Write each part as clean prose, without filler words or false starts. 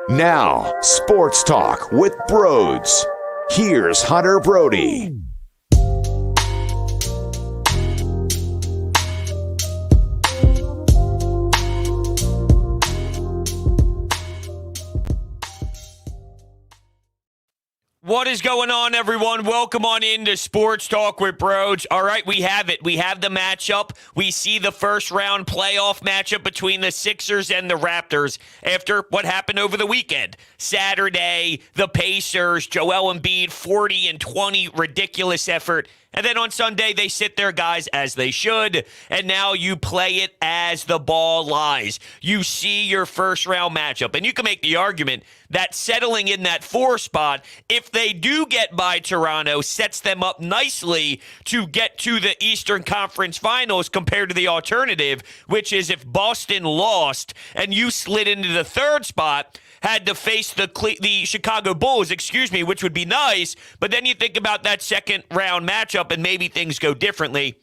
Now, Sports Talk with Broads. Here's Hunter Brody. What is going on, everyone? Welcome on into Sports Talk with Broads. All right, we have it. We have the matchup. We see the first round playoff matchup between the Sixers and the Raptors after what happened over the weekend. Saturday, the Pacers, Joel Embiid, 40 and 20, ridiculous effort. And then on Sunday, they sit their guys as they should, and now you play it as the ball lies. You see your first-round matchup, and you can make the argument that settling in that 4 spot, if they do get by Toronto, sets them up nicely to get to the Eastern Conference Finals compared to the alternative, which is if Boston lost and you slid into the 3rd spot, had to face the Chicago Bulls, which would be nice, but then you think about that second round matchup and maybe things go differently.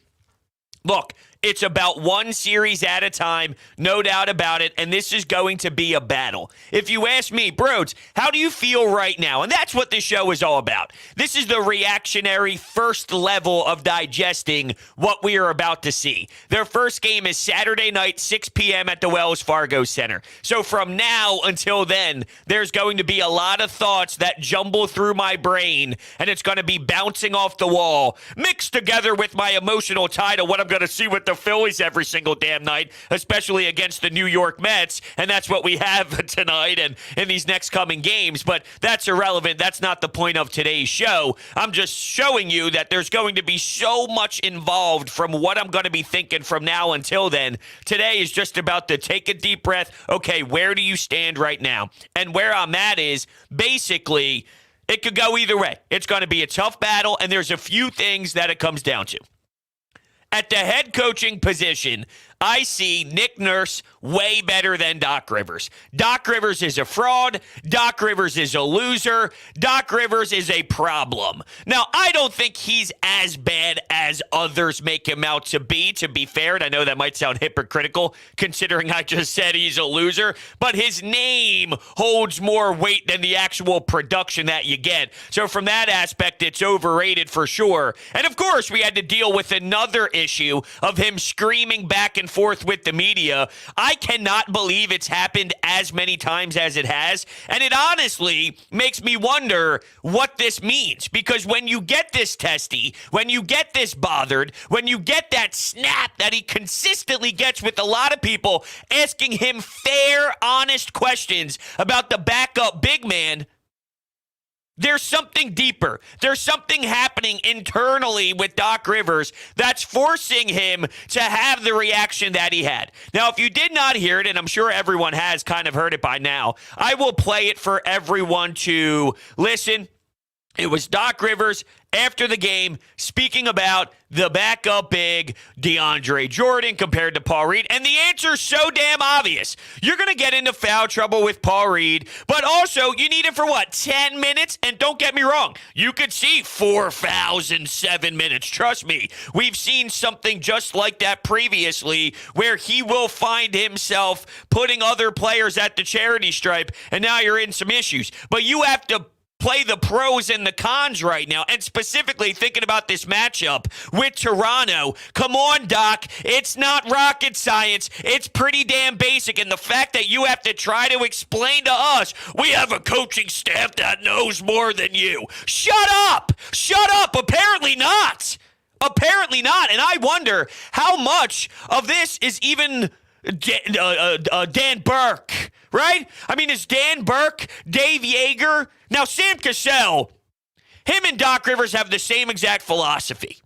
Look, it's about one series at a time, no doubt about it, and this is going to be a battle. If you ask me, Broads, how do you feel right now? And that's what this show is all about. This is the reactionary first level of digesting what we are about to see. Their first game is Saturday night, 6 p.m. at the Wells Fargo Center. So from now until then, there's going to be a lot of thoughts that jumble through my brain, and it's going to be bouncing off the wall, mixed together with my emotional tie to what I'm going to see with the Phillies every single damn night, especially against the New York Mets, and that's what we have tonight and in these next coming games, but that's irrelevant. That's not the point of today's show. I'm just showing you that there's going to be so much involved from what I'm going to be thinking from now until then. Today is just about to take a deep breath. Okay, where do you stand right now? And where I'm at is basically it could go either way. It's going to be a tough battle, and there's a few things that it comes down to. At the head coaching position, I see Nick Nurse way better than Doc Rivers. Doc Rivers is a fraud. Doc Rivers is a loser. Doc Rivers is a problem. Now, I don't think he's as bad as others make him out to be fair, and I know that might sound hypocritical considering I just said he's a loser, but his name holds more weight than the actual production that you get. So from that aspect, it's overrated for sure. And of course, we had to deal with another issue of him screaming back and forth with the media. I cannot believe it's happened as many times as it has, and it honestly makes me wonder what this means, because when you get this testy, when you get this bothered, when you get that snap that he consistently gets with a lot of people asking him fair, honest questions about the backup big man, there's something deeper. There's something happening internally with Doc Rivers that's forcing him to have the reaction that he had. Now, if you did not hear it, and I'm sure everyone has kind of heard it by now, I will play it for everyone to listen. It was Doc Rivers after the game speaking about the backup big DeAndre Jordan compared to Paul Reed. And the answer's so damn obvious. You're going to get into foul trouble with Paul Reed, but also you need it for what, 10 minutes? And don't get me wrong, you could see 4 fouls in 7 minutes. Trust me, we've seen something just like that previously where he will find himself putting other players at the charity stripe, and now you're in some issues. But you have to play the pros and the cons right now, and specifically thinking about this matchup with Toronto. Come on, Doc. It's not rocket science. It's pretty damn basic, and the fact that you have to try to explain to us, we have a coaching staff that knows more than you. Shut up! Shut up! Apparently not. Apparently not, and I wonder how much of this is even Dan Burke, right? I mean, is Dan Burke, Dave Yeager? Now, Sam Cassell, him and Doc Rivers have the same exact philosophy.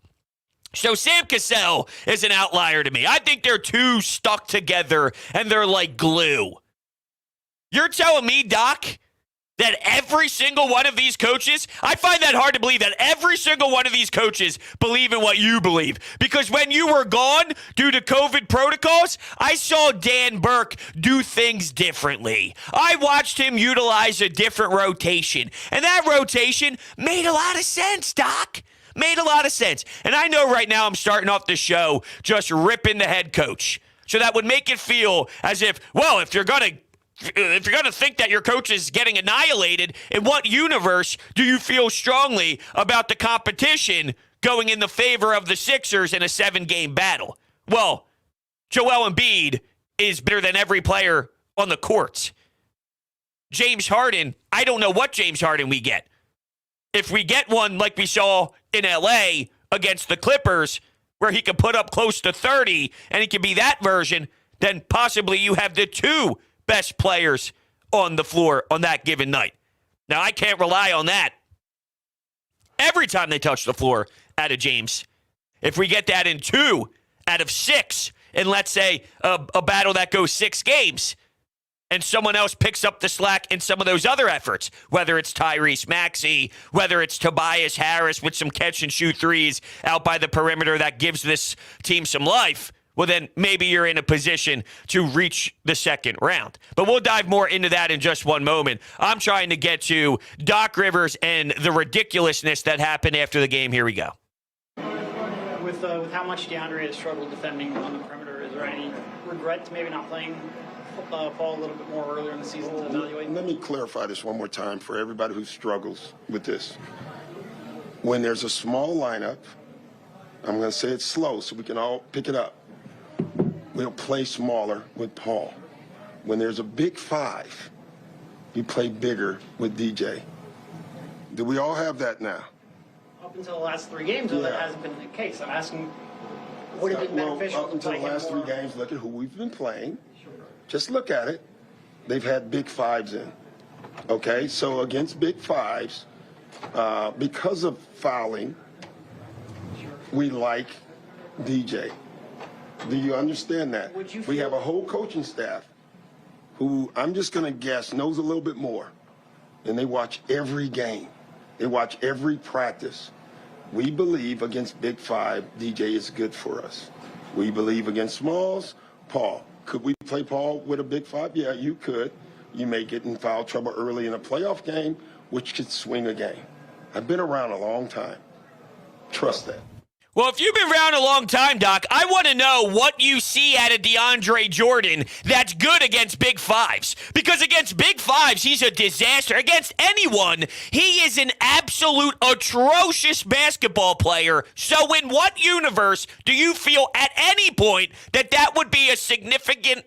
So Sam Cassell is an outlier to me. I think they're two stuck together, and they're like glue. You're telling me, Doc, that every single one of these coaches, I find that hard to believe that every single one of these coaches believe in what you believe. Because when you were gone due to COVID protocols, I saw Dan Burke do things differently. I watched him utilize a different rotation. And that rotation made a lot of sense, Doc. Made a lot of sense. And I know right now I'm starting off the show just ripping the head coach. So that would make it feel as if, well, if you're going to if you're going to think that your coach is getting annihilated, in what universe do you feel strongly about the competition going in the favor of the Sixers in a 7-game battle? Well, Joel Embiid is better than every player on the courts. James Harden, I don't know what James Harden we get. If we get one like we saw in L.A. against the Clippers, where he could put up close to 30 and he could be that version, then possibly you have the 2 best players on the floor on that given night. Now, I can't rely on that every time they touch the floor out of James. If we get that in 2 out of 6, and let's say a battle that goes 6 games, and someone else picks up the slack in some of those other efforts, whether it's Tyrese Maxey, whether it's Tobias Harris with some catch-and-shoot threes out by the perimeter that gives this team some life, well, then maybe you're in a position to reach the second round. But we'll dive more into that in just one moment. I'm trying to get to Doc Rivers and the ridiculousness that happened after the game. Here we go. With how much DeAndre has struggled defending on the perimeter, is there any regret to maybe not playing Paul a little bit more earlier in the season to evaluate? Let me clarify this one more time for everybody who struggles with this. When there's a small lineup, I'm going to say it slow so we can all pick it up. We'll play smaller with Paul. When there's a big 5, you play bigger with DJ. Do we all have that now? Up until the last 3 games, though, that hasn't been the case. I'm asking, would it be beneficial up until the last 3 games, look at who we've been playing. Just look at it. They've had big 5s in. Okay, so against big 5s, because of fouling, we like DJ. Do you understand that? We have a whole coaching staff who, I'm just going to guess, knows a little bit more. And they watch every game. They watch every practice. We believe against big 5, DJ is good for us. We believe against smalls, Paul. Could we play Paul with a big 5? Yeah, you could. You may get in foul trouble early in a playoff game, which could swing a game. I've been around a long time. Trust that. Well, if you've been around a long time, Doc, I want to know what you see out of DeAndre Jordan that's good against big 5s. Because against big 5s, he's a disaster. Against anyone, he is an absolute atrocious basketball player. So in what universe do you feel at any point that that would be a significant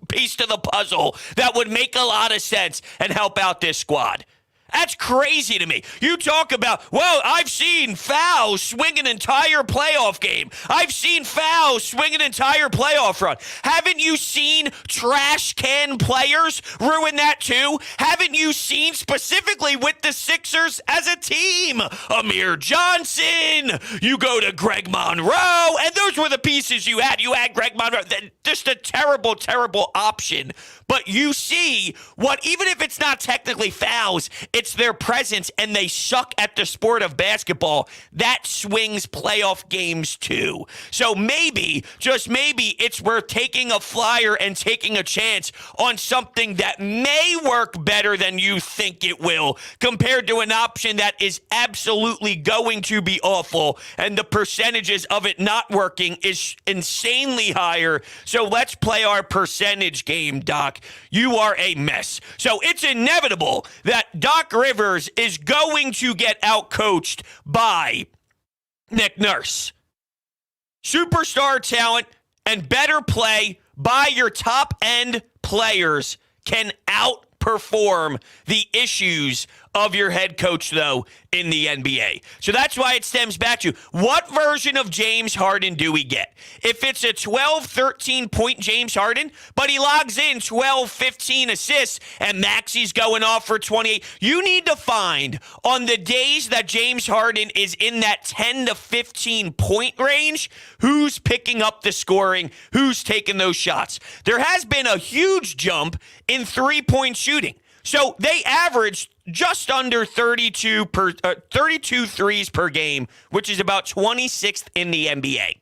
piece to the puzzle that would make a lot of sense and help out this squad? That's crazy to me. You talk about, well, I've seen fouls swing an entire playoff game. I've seen fouls swing an entire playoff run. Haven't you seen trash can players ruin that too? Haven't you seen specifically with the Sixers as a team? Amir Johnson, you go to Greg Monroe, and those were the pieces you had. You had Greg Monroe. Just a terrible, terrible option. But you see what, even if it's not technically fouls, it's their presence, and they suck at the sport of basketball. That swings playoff games too. So maybe, just maybe, it's worth taking a flyer and taking a chance on something that may work better than you think it will, compared to an option that is absolutely going to be awful, and the percentages of it not working is insanely higher. So let's play our percentage game, Doc. You are a mess. So it's inevitable that Doc Rivers is going to get outcoached by Nick Nurse. Superstar talent and better play by your top-end players can outperform the issues of your head coach, though, in the NBA. So that's why it stems back to, what version of James Harden do we get? If it's a 12, 13-point James Harden, but he logs in 12, 15 assists, and Maxey's going off for 28, you need to find, on the days that James Harden is in that 10 to 15-point range, who's picking up the scoring, who's taking those shots. There has been a huge jump in three-point shooting. So they averaged just under 32 threes per game, which is about 26th in the NBA.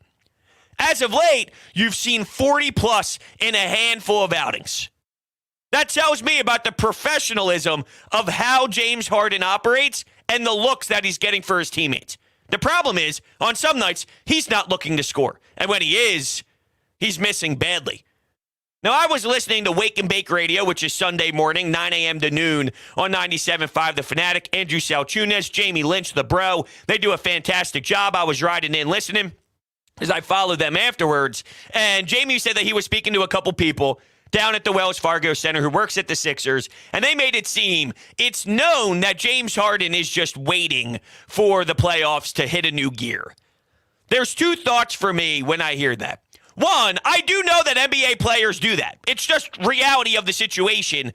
As of late, you've seen 40-plus in a handful of outings. That tells me about the professionalism of how James Harden operates and the looks that he's getting for his teammates. The problem is, on some nights, he's not looking to score. And when he is, he's missing badly. Now, I was listening to Wake and Bake Radio, which is Sunday morning, 9 a.m. to noon on 97.5 The Fanatic. Andrew Salchunas, Jamie Lynch, the bro. They do a fantastic job. I was riding in listening as I followed them afterwards. And Jamie said that he was speaking to a couple people down at the Wells Fargo Center who works at the Sixers, and they made it seem it's known that James Harden is just waiting for the playoffs to hit a new gear. There's two thoughts for me when I hear that. One, I do know that NBA players do that. It's just reality of the situation.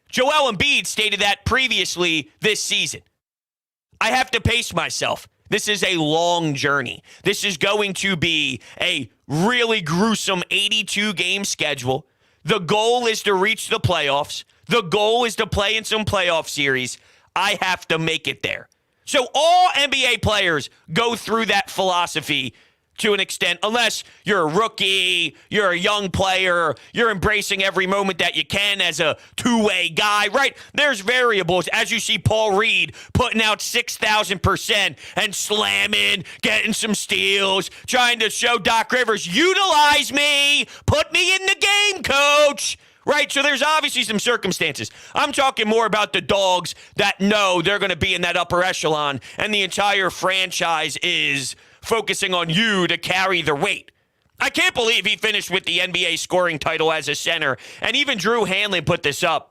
Joel Embiid stated that previously this season. I have to pace myself. This is a long journey. This is going to be a really gruesome 82-game schedule. The goal is to reach the playoffs. The goal is to play in some playoff series. I have to make it there. So all NBA players go through that philosophy to an extent, unless you're a rookie, you're a young player, you're embracing every moment that you can as a two-way guy, right? There's variables. As you see Paul Reed putting out 6,000% and slamming, getting some steals, trying to show Doc Rivers, utilize me, put me in the game, coach. Right, so there's obviously some circumstances. I'm talking more about the dogs that know they're going to be in that upper echelon, and the entire franchise is focusing on you to carry the weight. I can't believe he finished with the NBA scoring title as a center, and even Drew Hanlon put this up.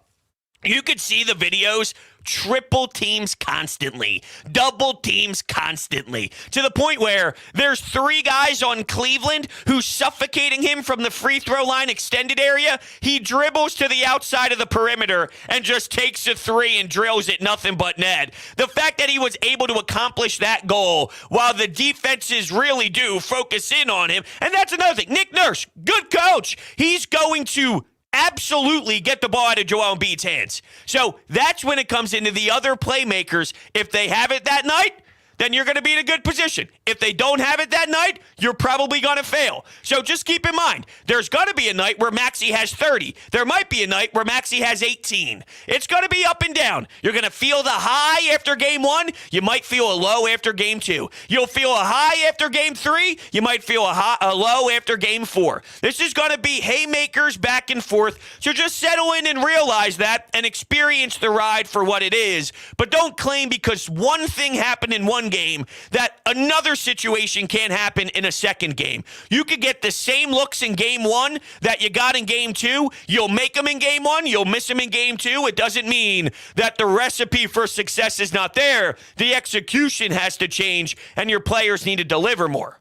You could see the videos, triple teams constantly, double teams constantly, to the point where there's three guys on Cleveland who's suffocating him from the free throw line extended area. He dribbles to the outside of the perimeter and just takes a three and drills it nothing but net. The fact that he was able to accomplish that goal while the defenses really do focus in on him, and that's another thing. Nick Nurse, good coach. He's going to absolutely get the ball out of Joel Embiid's hands. So that's when it comes into the other playmakers. If they have it that night, then you're going to be in a good position. If they don't have it that night, you're probably going to fail. So just keep in mind, there's going to be a night where Maxey has 30. There might be a night where Maxey has 18. It's going to be up and down. You're going to feel the high after game one. You might feel a low after game two. You'll feel a high after game three. You might feel a low after game four. This is going to be haymakers back and forth. So just settle in and realize that and experience the ride for what it is. But don't claim because one thing happened in one game that another situation can't happen in a second game. You could get the same looks in game one that you got in game two. You'll make them in game one. You'll miss them in game two. It doesn't mean that the recipe for success is not there. The execution has to change, and your players need to deliver more.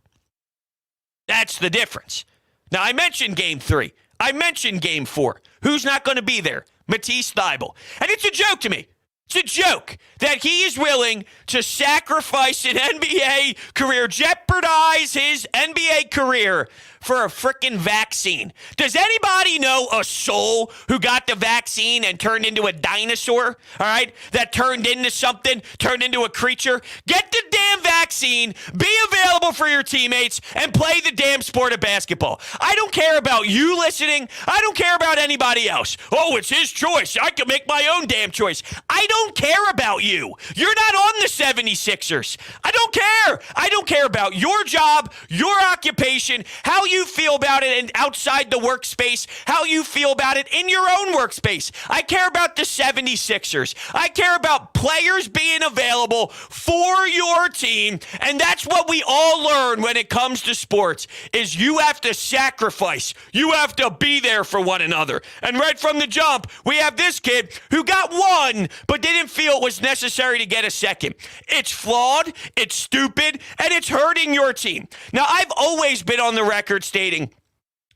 That's the difference. Now, I mentioned game three. I mentioned game four. Who's not going to be there? Matisse Thybulle. And it's a joke to me. It's a joke that he is willing to sacrifice an NBA career, jeopardize his NBA career for a freaking vaccine. Does anybody know a soul who got the vaccine and turned into a dinosaur? All right? That turned into something, turned into a creature? Get the damn vaccine, be available for your teammates, and play the damn sport of basketball. I don't care about you listening. I don't care about anybody else. Oh, it's his choice. I can make my own damn choice. I don't care about you. You're not on the 76ers. I don't care. I don't care about your job, your occupation, how you feel about it and outside the workspace, how you feel about it in your own workspace. I care about the 76ers. I care about players being available for your team, and that's what we all learn when it comes to sports, is you have to sacrifice. You have to be there for one another. And right from the jump, we have this kid who got one, but didn't feel it was necessary to get a second. It's flawed, it's stupid, and it's hurting your team. Now, I've always been on the record stating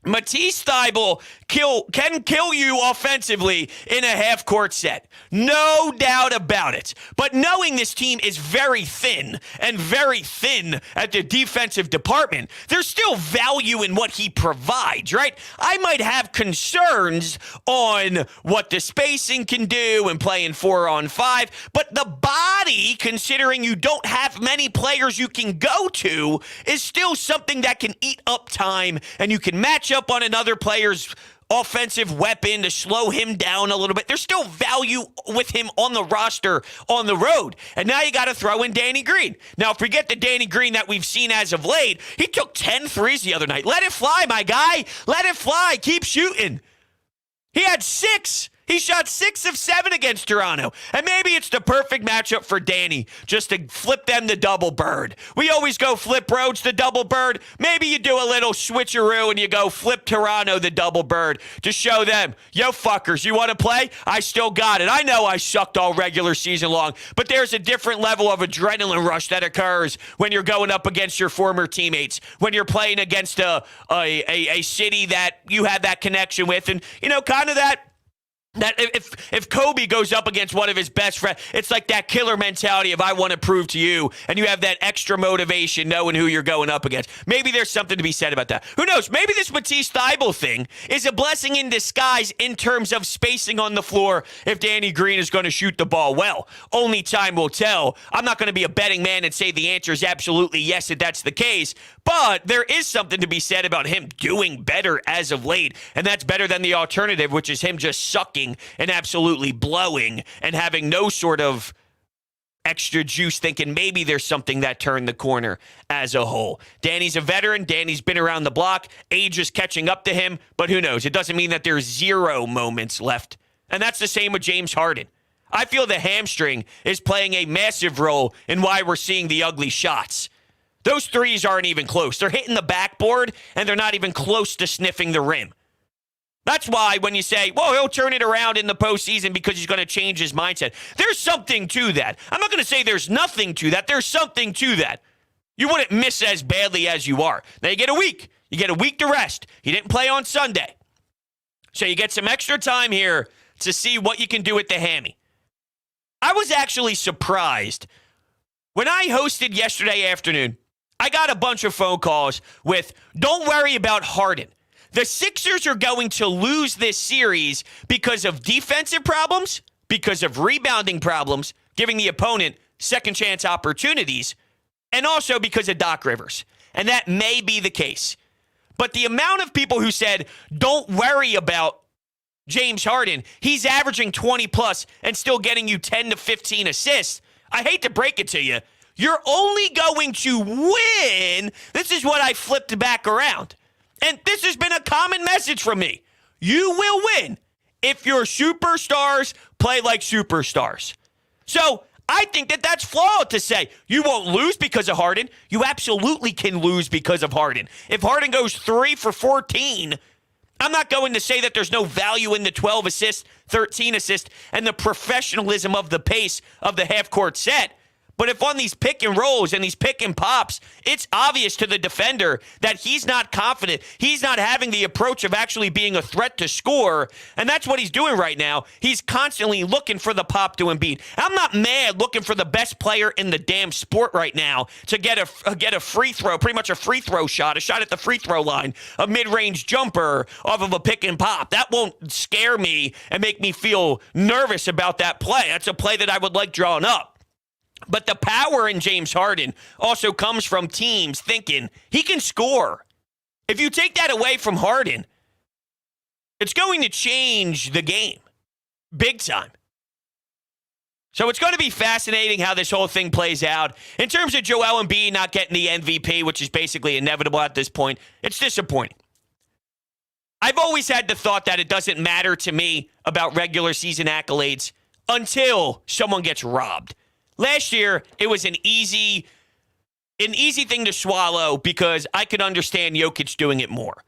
Matisse Thybulle can kill you offensively in a half-court set. No doubt about it. But knowing this team is very thin and very thin at the defensive department, there's still value in what he provides, right? I might have concerns on what the spacing can do and playing 4-on-5, but the body, considering you don't have many players you can go to, is still something that can eat up time, and you can match up on another player's offensive weapon to slow him down a little bit. There's still value with him on the roster on the road. And now you got to throw in Danny Green. Now, forget the Danny Green that we've seen as of late. He took 10 threes the other night. Let it fly, my guy. Let it fly. Keep shooting. He had 6. He shot 6 of 7 against Toronto. And maybe it's the perfect matchup for Danny, just to flip them the double bird. We always go flip Rhodes the double bird. Maybe you do a little switcheroo and you go flip Toronto the double bird to show them, yo fuckers, you want to play? I still got it. I know I sucked all regular season long, but there's a different level of adrenaline rush that occurs when you're going up against your former teammates, when you're playing against a city that you have that connection with, and, you know, kind of that if Kobe goes up against one of his best friends, it's like that killer mentality of I want to prove to you, and you have that extra motivation knowing who you're going up against. Maybe there's something to be said about that. Who knows? Maybe this Matisse Thybulle thing is a blessing in disguise in terms of spacing on the floor if Danny Green is going to shoot the ball well. Only time will tell. I'm not going to be a betting man and say the answer is absolutely yes if that's the case, but there is something to be said about him doing better as of late, and that's better than the alternative, which is him just sucking and absolutely blowing and having no sort of extra juice, thinking maybe there's something that turned the corner as a whole. Danny's a veteran. Danny's been around the block. Age is catching up to him, but who knows? It doesn't mean that there's 0 moments left. And that's the same with James Harden. I feel the hamstring is playing a massive role in why we're seeing the ugly shots. Those threes aren't even close. They're hitting the backboard, and they're not even close to sniffing the rim. That's why when you say, well, he'll turn it around in the postseason because he's going to change his mindset, there's something to that. I'm not going to say there's nothing to that. There's something to that. You wouldn't miss as badly as you are. Now you get a week. You get a week to rest. He didn't play on Sunday. So you get some extra time here to see what you can do with the hammy. I was actually surprised. When I hosted yesterday afternoon, I got a bunch of phone calls with, don't worry about Harden. The Sixers are going to lose this series because of defensive problems, because of rebounding problems, giving the opponent second chance opportunities, and also because of Doc Rivers. And that may be the case. But the amount of people who said, don't worry about James Harden, he's averaging 20 plus and still getting you 10 to 15 assists. I hate to break it to you. You're only going to win. This is what I flipped back around. And this has been a common message from me. You will win if your superstars play like superstars. So I think that that's flawed to say you won't lose because of Harden. You absolutely can lose because of Harden. If Harden goes 3 for 14, I'm not going to say that there's no value in the 12 assists, 13 assists, and the professionalism of the pace of the half-court set. But if on these pick and rolls and these pick and pops, it's obvious to the defender that he's not confident. He's not having the approach of actually being a threat to score. And that's what he's doing right now. He's constantly looking for the pop to Embiid. I'm not mad looking for the best player in the damn sport right now to get a free throw, pretty much a free throw shot, a shot at the free throw line, a mid-range jumper off of a pick and pop. That won't scare me and make me feel nervous about that play. That's a play that I would like drawn up. But the power in James Harden also comes from teams thinking he can score. If you take that away from Harden, it's going to change the game big time. So it's going to be fascinating how this whole thing plays out. In terms of Joel Embiid not getting the MVP, which is basically inevitable at this point, it's disappointing. I've always had the thought that it doesn't matter to me about regular season accolades until someone gets robbed. Last year, it was an easy thing to swallow because I could understand Jokic doing it more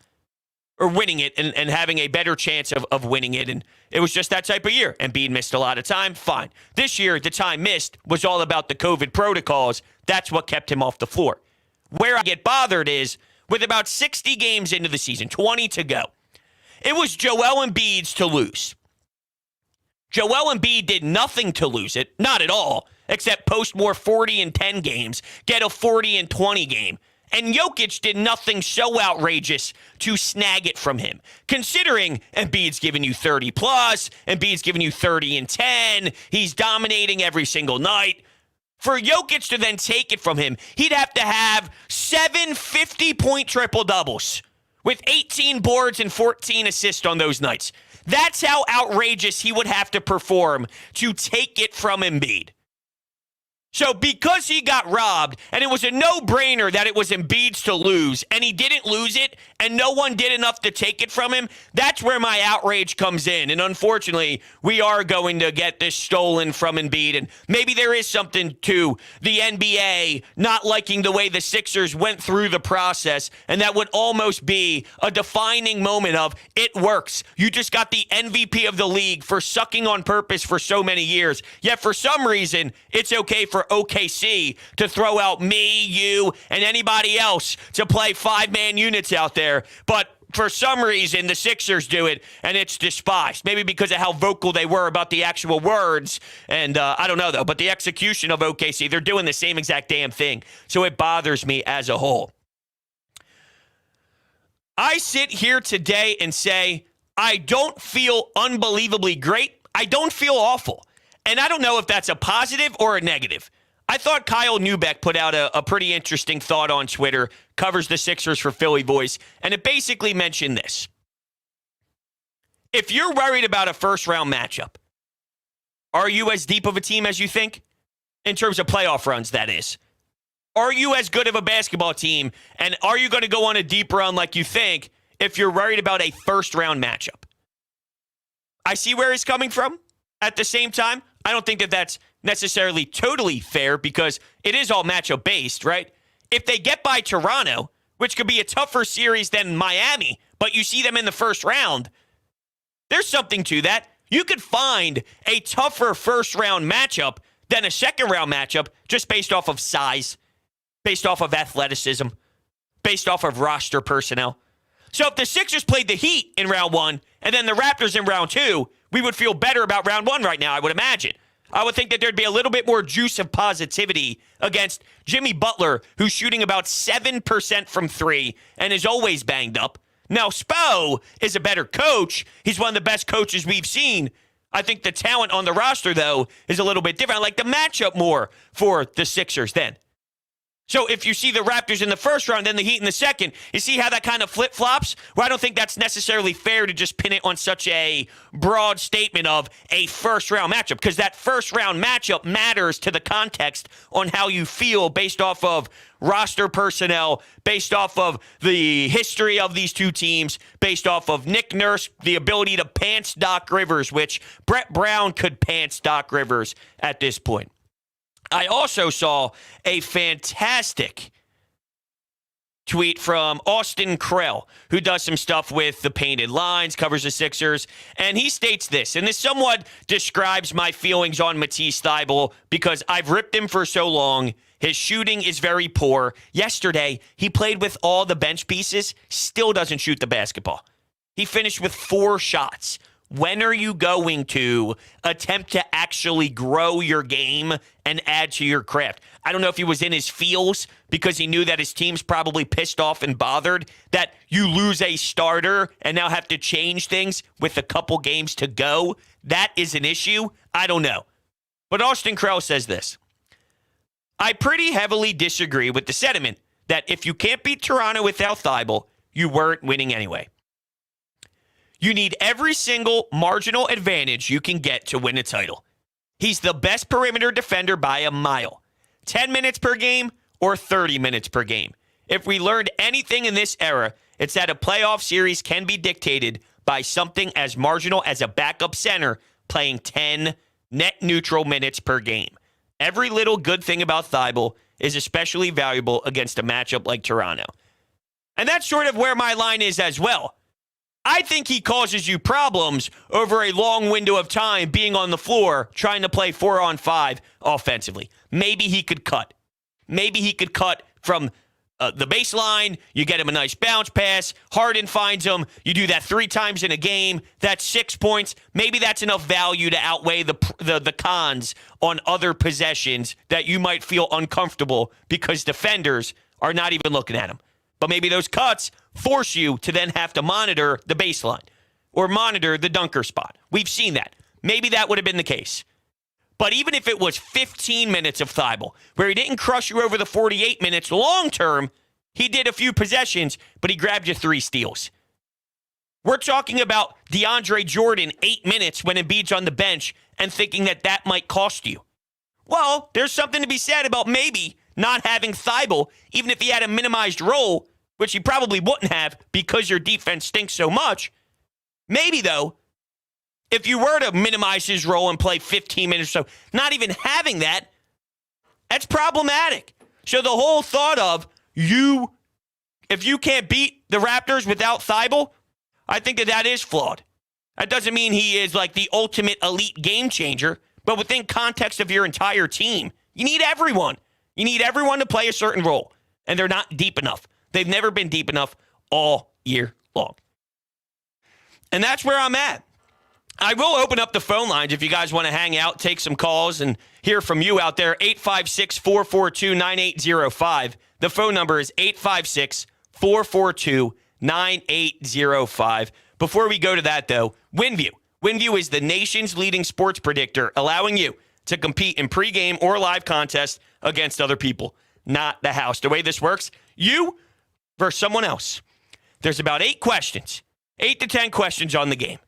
or winning it and having a better chance of winning it. And it was just that type of year. Embiid missed a lot of time. Fine. This year, the time missed was all about the COVID protocols. That's what kept him off the floor. Where I get bothered is with about 60 games into the season, 20 to go, it was Joel Embiid's to lose. Joel Embiid did nothing to lose it, not at all, except post more 40 and 10 games, get a 40 and 20 game. And Jokic did nothing so outrageous to snag it from him. Considering Embiid's giving you 30 plus, Embiid's giving you 30 and 10, he's dominating every single night. For Jokic to then take it from him, he'd have to have 7 50-point triple-doubles with 18 boards and 14 assists on those nights. That's how outrageous he would have to perform to take it from Embiid. So because he got robbed, and it was a no-brainer that it was Embiid's to lose, and he didn't lose it, and no one did enough to take it from him, that's where my outrage comes in. And unfortunately, we are going to get this stolen from Embiid, and maybe there is something to the NBA not liking the way the Sixers went through the process, and that would almost be a defining moment of, it works. You just got the MVP of the league for sucking on purpose for so many years, yet for some reason, it's okay for OKC to throw out me, you, and anybody else to play five-man units out there. But for some reason, the Sixers do it, and it's despised. Maybe because of how vocal they were about the actual words. And I don't know, though. But the execution of OKC, they're doing the same exact damn thing. So it bothers me as a whole. I sit here today and say, I don't feel unbelievably great. I don't feel awful. And I don't know if that's a positive or a negative. I thought Kyle Neubeck put out a pretty interesting thought on Twitter, covers the Sixers for Philly Voice, and it basically mentioned this. If you're worried about a first-round matchup, are you as deep of a team as you think? In terms of playoff runs, that is. Are you as good of a basketball team, and are you going to go on a deep run like you think if you're worried about a first-round matchup? I see where he's coming from. At the same time, I don't think that that's necessarily totally fair because it is all matchup based, right? If they get by Toronto, which could be a tougher series than Miami, but you see them in the first round, there's something to that. You could find a tougher first round matchup than a second round matchup just based off of size, based off of athleticism, based off of roster personnel. So if the Sixers played the Heat in round one and then the Raptors in round two, we would feel better about round one right now, I would imagine. I would think that there'd be a little bit more juice of positivity against Jimmy Butler, who's shooting about 7% from three and is always banged up. Now, Spo is a better coach. He's one of the best coaches we've seen. I think the talent on the roster, though, is a little bit different. I like the matchup more for the Sixers then. So if you see the Raptors in the first round, then the Heat in the second, you see how that kind of flip-flops? Well, I don't think that's necessarily fair to just pin it on such a broad statement of a first-round matchup, because that first-round matchup matters to the context on how you feel based off of roster personnel, based off of the history of these two teams, based off of Nick Nurse, the ability to pants Doc Rivers, which Brett Brown could pants Doc Rivers at this point. I also saw a fantastic tweet from Austin Krell, who does some stuff with the Painted Lines, covers the Sixers, and he states this, and this somewhat describes my feelings on Matisse Thybulle because I've ripped him for so long. His shooting is very poor. Yesterday, he played with all the bench pieces, still doesn't shoot the basketball. He finished with 4 shots. When are you going to attempt to actually grow your game and add to your craft? I don't know if he was in his feels because he knew that his team's probably pissed off and bothered that you lose a starter and now have to change things with a couple games to go. That is an issue. I don't know. But Austin Krell says this. I pretty heavily disagree with the sentiment that if you can't beat Toronto without Thybulle, you weren't winning anyway. You need every single marginal advantage you can get to win a title. He's the best perimeter defender by a mile. 10 minutes per game or 30 minutes per game. If we learned anything in this era, it's that a playoff series can be dictated by something as marginal as a backup center playing 10 net neutral minutes per game. Every little good thing about Thybulle is especially valuable against a matchup like Toronto. And that's sort of where my line is as well. I think he causes you problems over a long window of time being on the floor trying to play 4-on-5 offensively. Maybe he could cut. Maybe he could cut from the baseline. You get him a nice bounce pass. Harden finds him. You do that 3 times in a game. That's 6 points. Maybe that's enough value to outweigh the cons on other possessions that you might feel uncomfortable because defenders are not even looking at him. But maybe those cuts force you to then have to monitor the baseline or monitor the dunker spot. We've seen that. Maybe that would have been the case. But even if it was 15 minutes of Thybulle, where he didn't crush you over the 48 minutes long term, he did a few possessions, but he grabbed you 3 steals. We're talking about DeAndre Jordan 8 minutes when Embiid's on the bench and thinking that that might cost you. Well, there's something to be said about maybe not having Thybulle, even if he had a minimized role, which he probably wouldn't have because your defense stinks so much. Maybe, though, if you were to minimize his role and play 15 minutes or so, not even having that, that's problematic. So the whole thought of if you can't beat the Raptors without Thybulle, I think that is flawed. That doesn't mean he is like the ultimate elite game changer, but within context of your entire team, you need everyone. You need everyone to play a certain role, and they're not deep enough. They've never been deep enough all year long. And that's where I'm at. I will open up the phone lines if you guys want to hang out, take some calls, and hear from you out there. 856-442-9805. The phone number is 856-442-9805. Before we go to that, though, WinView. WinView is the nation's leading sports predictor, allowing you to compete in pregame or live contests against other people, not the house. The way this works, you versus someone else. There's about 8 questions, 8 to 10 questions on the game.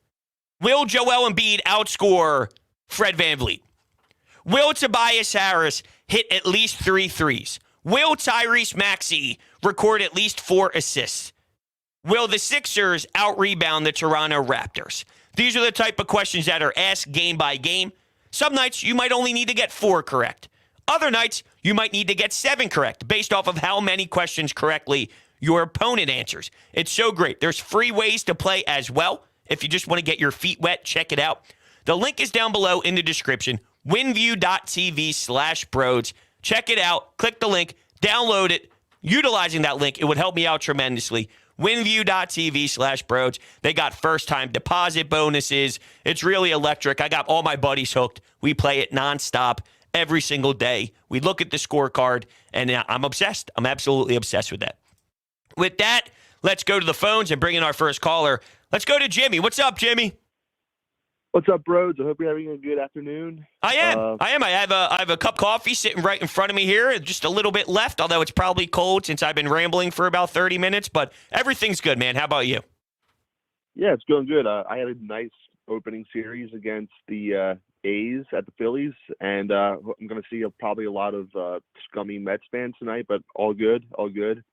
Will Joel Embiid outscore Fred VanVleet? Will Tobias Harris hit at least 3 threes? Will Tyrese Maxey record at least 4 assists? Will the Sixers out-rebound the Toronto Raptors? These are the type of questions that are asked game by game. Some nights you might only need to get 4 correct. Other nights you might need to get 7 correct based off of how many questions correctly your opponent answers. It's so great. There's free ways to play as well. If you just want to get your feet wet, check it out. The link is down below in the description. winview.tv/Broads. Check it out. Click the link. Download it. Utilizing that link, it would help me out tremendously. winview.tv/Broads. They got first-time deposit bonuses. It's really electric. I got all my buddies hooked. We play it nonstop every single day. We look at the scorecard, and I'm obsessed. I'm absolutely obsessed with that. With that, let's go to the phones and bring in our first caller. Let's go to Jimmy. What's up, Jimmy? What's up, Broads? I hope you're having a good afternoon. I am. I have a cup of coffee sitting right in front of me here. Just a little bit left, although it's probably cold since I've been rambling for about 30 minutes. But everything's good, man. How about you? Yeah, it's going good. I had a nice opening series against the A's at the Phillies, and I'm going to see probably a lot of scummy Mets fans tonight, but all good, all good.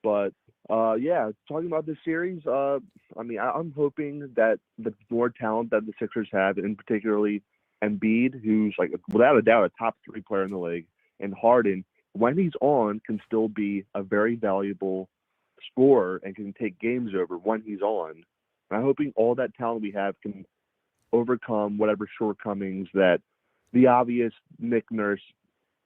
But yeah, talking about this series, I'm hoping that the more talent that the Sixers have, and particularly Embiid, who's like without a doubt a top 3 player in the league, and Harden, when he's on, can still be a very valuable scorer and can take games over when he's on. And I'm hoping all that talent we have can overcome whatever shortcomings that the obvious Nick Nurse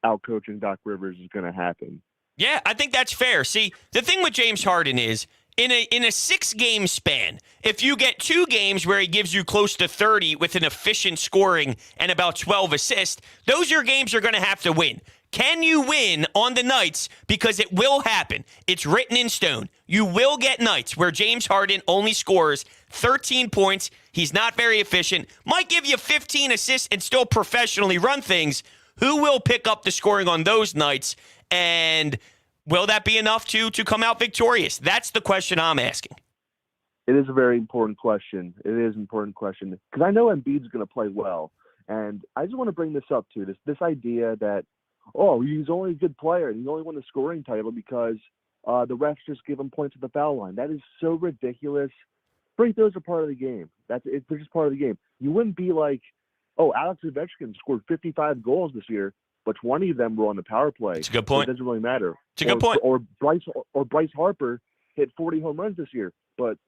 outcoaching Doc Rivers is going to happen. Yeah, I think that's fair. See, the thing with James Harden is, in a 6-game span, if you get 2 games where he gives you close to 30 with an efficient scoring and about 12 assists, those are games you're going to have to win. Can you win on the nights? Because it will happen. It's written in stone. You will get nights where James Harden only scores 13 points. He's not very efficient. Might give you 15 assists and still professionally run things. Who will pick up the scoring on those nights? And will that be enough to come out victorious? That's the question I'm asking. It is a very important question. It is an important question because I know Embiid's going to play well, and I just want to bring this up too. This idea that he's only a good player and he only won the scoring title because the refs just give him points at the foul line. That is so ridiculous. Free throws are part of the game. They're just part of the game. You wouldn't be like, Alex Ovechkin scored 55 goals this year, but 20 of them were on the power play. It's a good point. So it doesn't really matter. It's a good point. Or Bryce Harper hit 40 home runs this year, but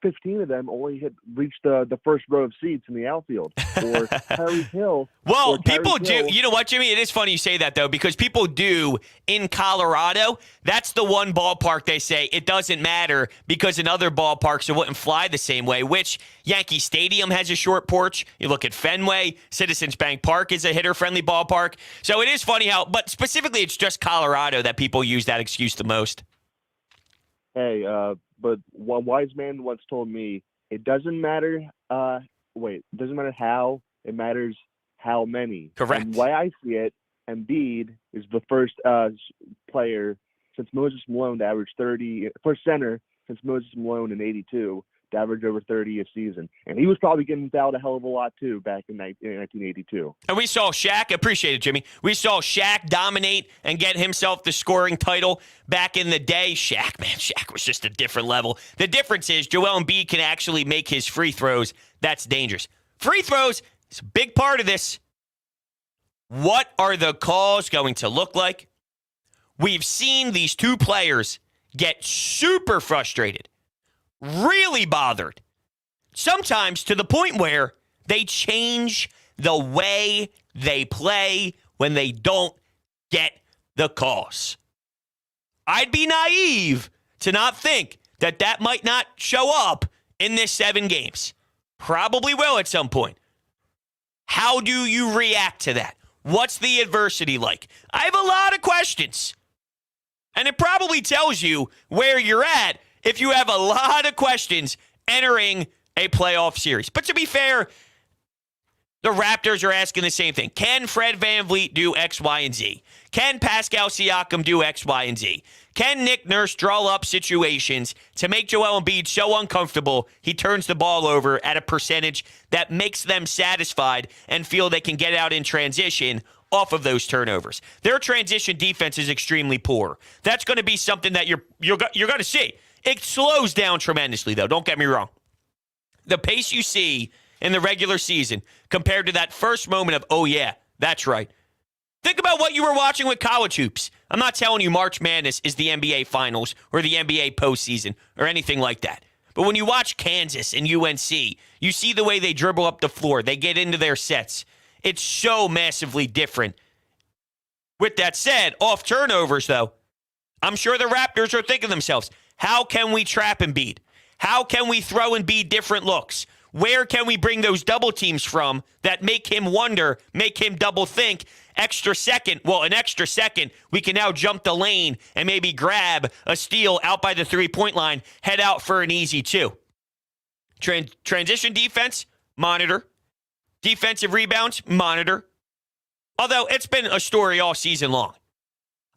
15 of them only reached the first row of seats in the outfield. Or Tyreek Hill. Well, people do. You know what, Jimmy? It is funny you say that, though, because people do in Colorado. That's the one ballpark they say it doesn't matter because in other ballparks it wouldn't fly the same way, which Yankee Stadium has a short porch. You look at Fenway. Citizens Bank Park is a hitter-friendly ballpark. So it is funny but specifically it's just Colorado that people use that excuse the most. Hey, but one wise man once told me, it doesn't matter. It doesn't matter how. It matters how many. Correct. And why I see it, Embiid is the first player since Moses Malone to average 30, first center since Moses Malone in '82 to average over 30 a season. And he was probably getting fouled a hell of a lot, too, back in 1982. And we saw Shaq, appreciate it, Jimmy. We saw Shaq dominate and get himself the scoring title back in the day. Shaq was just a different level. The difference is Joel Embiid can actually make his free throws. That's dangerous. Free throws is a big part of this. What are the calls going to look like? We've seen these two players get super frustrated, really bothered, sometimes to the point where they change the way they play when they don't get the calls. I'd be naive to not think that that might not show up in this 7 games. Probably will at some point. How do you react to that? What's the adversity like? I have a lot of questions. And it probably tells you where you're at if you have a lot of questions entering a playoff series. But to be fair, the Raptors are asking the same thing. Can Fred VanVleet do X, Y, and Z? Can Pascal Siakam do X, Y, and Z? Can Nick Nurse draw up situations to make Joel Embiid so uncomfortable he turns the ball over at a percentage that makes them satisfied and feel they can get out in transition off of those turnovers? Their transition defense is extremely poor. That's going to be something that you're going to see. It slows down tremendously, though. Don't get me wrong. The pace you see in the regular season compared to that first moment of, oh, yeah, that's right. Think about what you were watching with college hoops. I'm not telling you March Madness is the NBA Finals or the NBA postseason or anything like that. But when you watch Kansas and UNC, you see the way they dribble up the floor. They get into their sets. It's so massively different. With that said, off turnovers, though, I'm sure the Raptors are thinking to themselves, how can we trap Embiid? How can we throw Embiid different looks? Where can we bring those double teams from that make him wonder, make him double think? An extra second, we can now jump the lane and maybe grab a steal out by the three-point line, head out for an easy 2. Transition defense, monitor. Defensive rebounds, monitor. Although it's been a story all season long.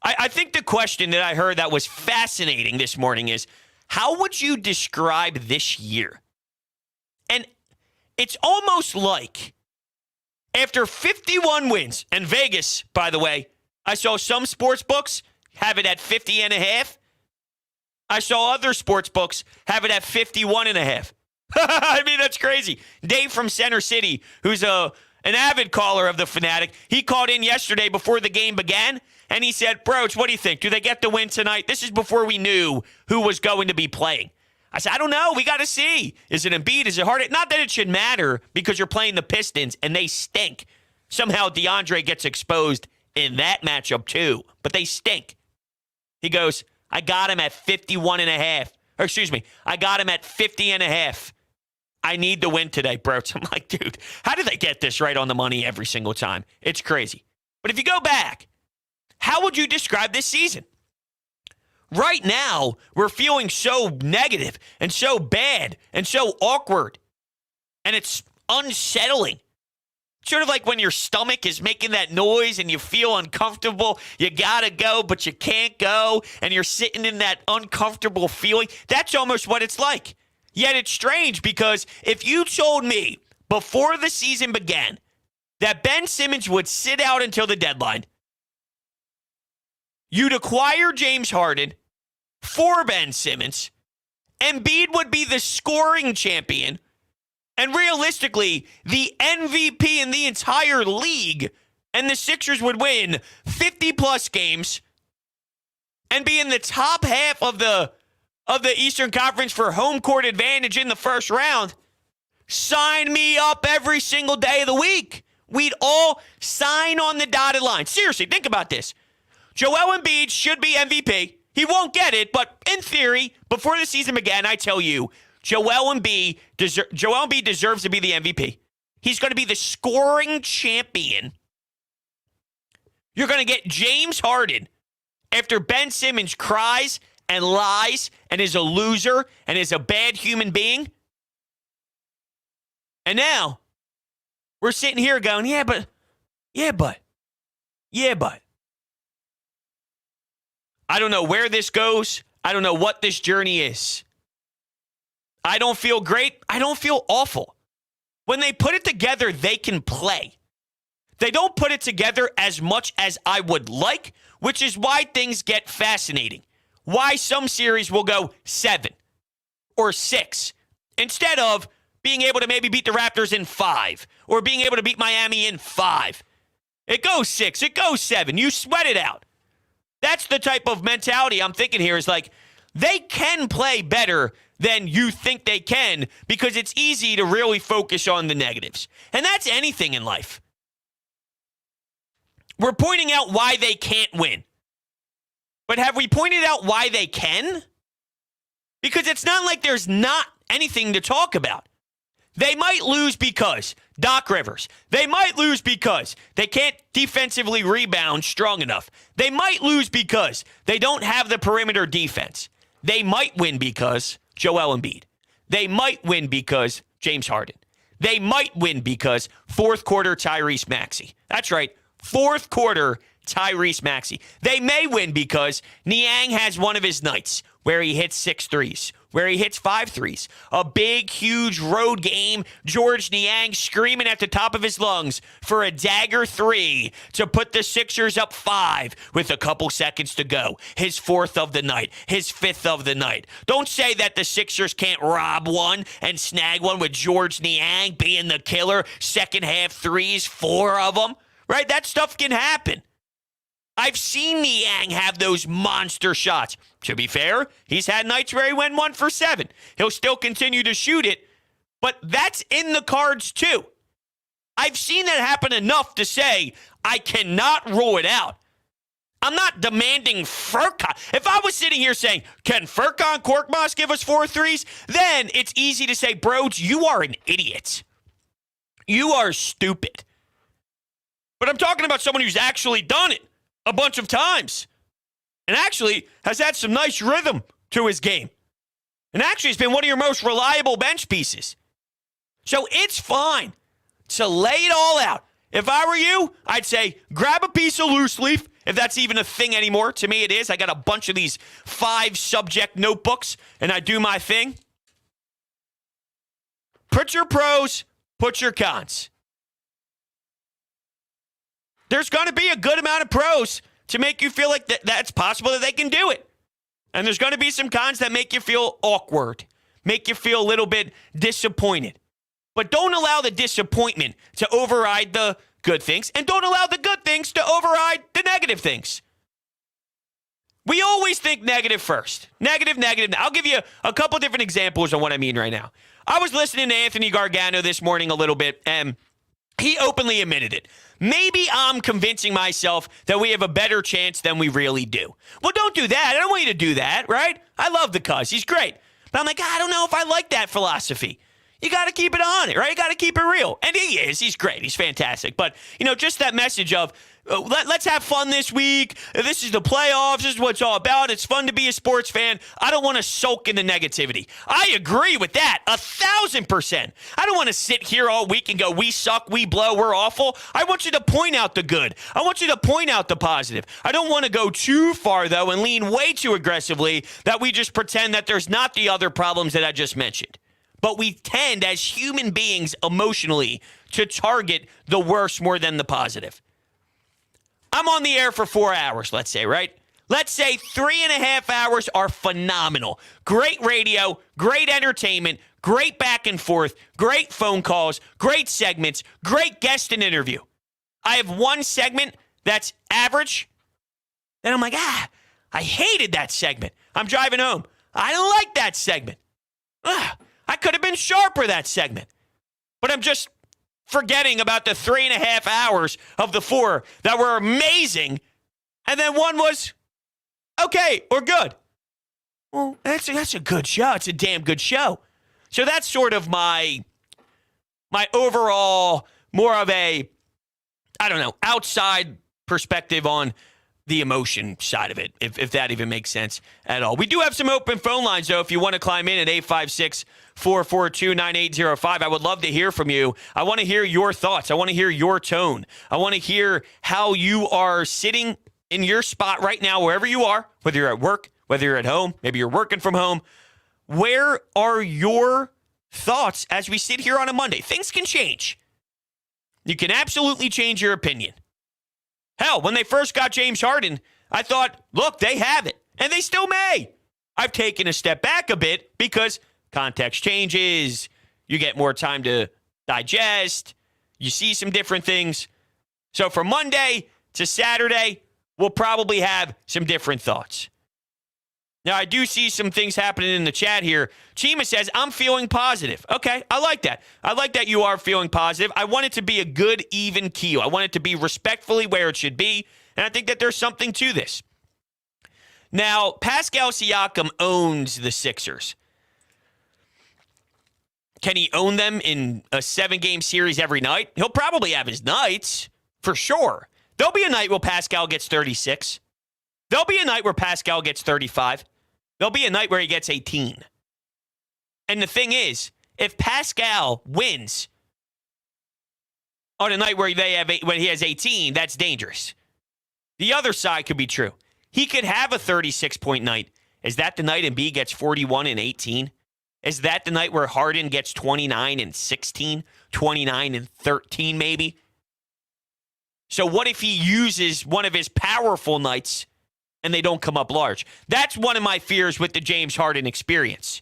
I think the question that I heard that was fascinating this morning is, how would you describe this year? And it's almost like after 51 wins, and Vegas, by the way, I saw some sports books have it at 50.5. I saw other sports books have it at 51.5. I mean, that's crazy. Dave from Center City, who's an avid caller of the Fanatic, he called in yesterday before the game began, and he said, Broach, what do you think? Do they get the win tonight? This is before we knew who was going to be playing. I said, I don't know. We got to see. Is it Embiid? Is it Harden? Not that it should matter because you're playing the Pistons, and they stink. Somehow DeAndre gets exposed in that matchup too, but they stink. He goes, I got him at 51.5. Or excuse me, I got him at 50.5. I need the win today, bro. So I'm like, dude, how do they get this right on the money every single time? It's crazy. But if you go back, how would you describe this season? Right now, we're feeling so negative and so bad and so awkward. And it's unsettling. Sort of like when your stomach is making that noise and you feel uncomfortable. You got to go, but you can't go. And you're sitting in that uncomfortable feeling. That's almost what it's like. Yet it's strange because if you told me before the season began that Ben Simmons would sit out until the deadline, you'd acquire James Harden for Ben Simmons, Embiid would be the scoring champion, and realistically, the MVP in the entire league, and the Sixers would win 50-plus games and be in the top half of the Eastern Conference for home court advantage in the first round. Sign me up every single day of the week. We'd all sign on the dotted line. Seriously, think about this. Joel Embiid should be MVP. He won't get it, but in theory, before the season began, I tell you, Joel Embiid deserves to be the MVP. He's going to be the scoring champion. You're going to get James Harden after Ben Simmons cries and lies and is a loser and is a bad human being. And now we're sitting here going, yeah, but. I don't know where this goes. I don't know what this journey is. I don't feel great. I don't feel awful. When they put it together, they can play. They don't put it together as much as I would like, which is why things get fascinating. Why some series will go 7 or 6 instead of being able to maybe beat the Raptors in 5 or being able to beat Miami in 5. It goes 6. It goes 7. You sweat it out. That's the type of mentality I'm thinking here is like they can play better than you think they can because it's easy to really focus on the negatives. And that's anything in life. We're pointing out why they can't win. But have we pointed out why they can? Because it's not like there's not anything to talk about. They might lose because Doc Rivers. They might lose because they can't defensively rebound strong enough. They might lose because they don't have the perimeter defense. They might win because Joel Embiid. They might win because James Harden. They might win because fourth quarter Tyrese Maxey. That's right, fourth quarter Tyrese Maxey. They may win because Niang has one of his nights where he hits 6 threes, where he hits 5 threes. A big, huge road game. George Niang screaming at the top of his lungs for a dagger 3 to put the Sixers up 5 with a couple seconds to go. His 4th of the night, his 5th of the night. Don't say that the Sixers can't rob one and snag one with George Niang being the killer. Second half threes, 4 of them. Right? That stuff can happen. I've seen Niang have those monster shots. To be fair, he's had nights where he went 1 for 7. He'll still continue to shoot it, but that's in the cards too. I've seen that happen enough to say I cannot rule it out. I'm not demanding Furkan. If I was sitting here saying, can Furkan Korkmaz give us 4 threes? Then it's easy to say, Broads, you are an idiot. You are stupid. But I'm talking about someone who's actually done it a bunch of times and actually has had some nice rhythm to his game. And actually has been one of your most reliable bench pieces. So it's fine to lay it all out. If I were you, I'd say grab a piece of loose leaf, if that's even a thing anymore. To me, it is. I got a bunch of these 5-subject notebooks, and I do my thing. Put your pros, put your cons. There's going to be a good amount of pros to make you feel like that's possible that they can do it. And there's going to be some cons that make you feel awkward, make you feel a little bit disappointed. But don't allow the disappointment to override the good things, and don't allow the good things to override the negative things. We always think negative first. Negative, negative. I'll give you a couple different examples of what I mean right now. I was listening to Anthony Gargano this morning a little bit, and he openly admitted it. Maybe I'm convincing myself that we have a better chance than we really do. Well, don't do that. I don't want you to do that, right? I love the cuz. He's great. But I'm like, I don't know if I like that philosophy. You got to keep it on it, right? You got to keep it real. And he is. He's great. He's fantastic. But, just that message of, let's have fun this week. This is the playoffs. This is what it's all about. It's fun to be a sports fan. I don't want to sulk in the negativity. I agree with that 1,000%. I don't want to sit here all week and go, we suck, we blow, we're awful. I want you to point out the good. I want you to point out the positive. I don't want to go too far, though, and lean way too aggressively that we just pretend that there's not the other problems that I just mentioned. But we tend, as human beings, emotionally, to target the worst more than the positive. I'm on the air for 4 hours, let's say, right? Let's say 3.5 hours are phenomenal. Great radio, great entertainment, great back and forth, great phone calls, great segments, great guest and interview. I have one segment that's average. Then I'm like, I hated that segment. I'm driving home. I don't like that segment. I could have been sharper, that segment. But I'm just forgetting about the 3.5 hours of the 4 that were amazing. And then one was okay or good. Well, that's a good show. It's a damn good show. So that's sort of my overall, more of a, outside perspective on the emotion side of it, if that even makes sense at all. We do have some open phone lines, though, if you want to climb in at 856-442-9805. I would love to hear from you. I want to hear your thoughts. I want to hear your tone. I want to hear how you are sitting in your spot right now, wherever you are, whether you're at work, whether you're at home, maybe you're working from home. Where are your thoughts as we sit here on a Monday? Things can change. You can absolutely change your opinion. Hell, when they first got James Harden, I thought, look, they have it. And they still may. I've taken a step back a bit because context changes. You get more time to digest. You see some different things. So from Monday to Saturday, we'll probably have some different thoughts. Now, I do see some things happening in the chat here. Chima says, I'm feeling positive. Okay, I like that. I like that you are feeling positive. I want it to be a good, even keel. I want it to be respectfully where it should be, and I think that there's something to this. Now, Pascal Siakam owns the Sixers. Can he own them in a 7-game series every night? He'll probably have his nights, for sure. There'll be a night where Pascal gets 36. There'll be a night where Pascal gets 35. There'll be a night where he gets 18. And the thing is, if Pascal wins on a night where when he has 18, that's dangerous. The other side could be true. He could have a 36-point night. Is that the night Embiid gets 41 and 18? Is that the night where Harden gets 29 and 16, 29 and 13 maybe? So what if he uses one of his powerful nights and they don't come up large? That's one of my fears with the James Harden experience.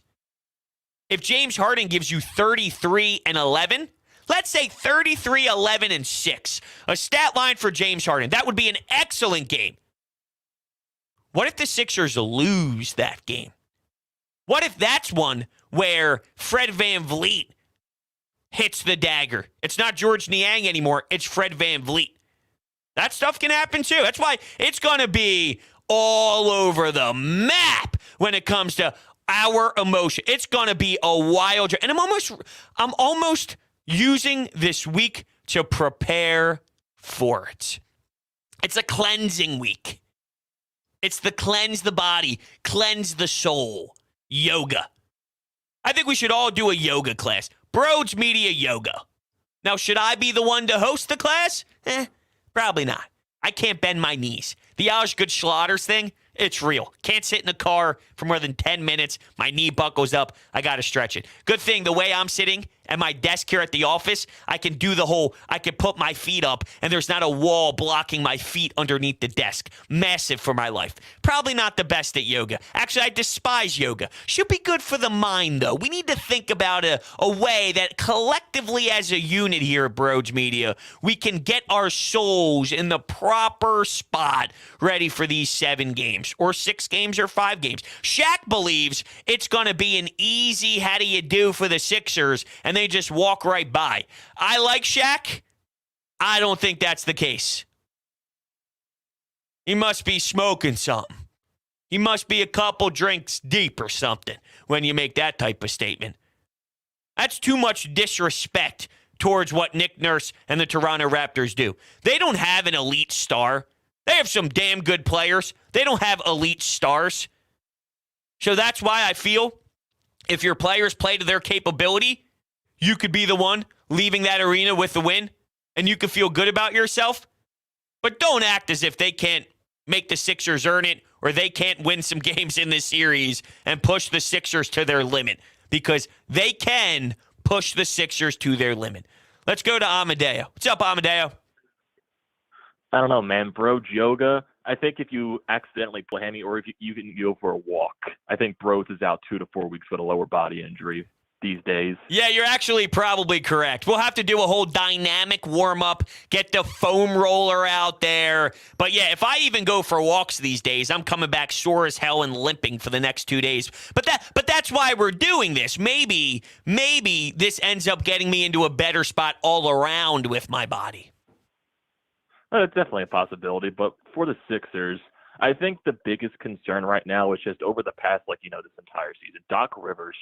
If James Harden gives you 33 and 11, let's say 33, 11, and 6, a stat line for James Harden, that would be an excellent game. What if the Sixers lose that game? What if that's one where Fred VanVleet hits the dagger? It's not George Niang anymore. It's Fred VanVleet. That stuff can happen too. That's why it's going to be all over the map when it comes to our emotion. It's going to be a wild, and I'm almost using this week to prepare for it. It's a cleansing week. It's the cleanse the body, cleanse the soul. Yoga. I think we should all do a yoga class. Broads Media Yoga. Now, should I be the one to host the class? Probably not. I can't bend my knees. The Osgood Schlatters thing, it's real. Can't sit in a car for more than 10 minutes. My knee buckles up. I got to stretch it. Good thing the way I'm sitting at my desk here at the office, I can put my feet up and there's not a wall blocking my feet underneath the desk. Massive for my life. Probably not the best at yoga. Actually, I despise yoga. Should be good for the mind, though. We need to think about a way that collectively as a unit here at Broads Media, we can get our souls in the proper spot ready for these 7 games or 6 games or 5 games. Shaq believes it's going to be an easy how do you do for the Sixers, and they just walk right by. I like Shaq. I don't think that's the case. He must be smoking something. He must be a couple drinks deep or something when you make that type of statement. That's too much disrespect towards what Nick Nurse and the Toronto Raptors do. They don't have an elite star. They have some damn good players. They don't have elite stars. So that's why I feel if your players play to their capability, you could be the one leaving that arena with the win, and you could feel good about yourself. But don't act as if they can't make the Sixers earn it, or they can't win some games in this series and push the Sixers to their limit, because they can push the Sixers to their limit. Let's go to Amadeo. What's up, Amadeo? I don't know, man. Broads yoga, I think if you accidentally play hammy or if you can go for a walk, I think Broads is out 2 to 4 weeks with a lower body injury these days. Yeah, you're actually probably correct. We'll have to do a whole dynamic warm-up, get the foam roller out there. But yeah, if I even go for walks these days, I'm coming back sore as hell and limping for the next 2 days. But that's why we're doing this. Maybe this ends up getting me into a better spot all around with my body. It's definitely a possibility, but for the Sixers, I think the biggest concern right now is just over the past, this entire season, Doc Rivers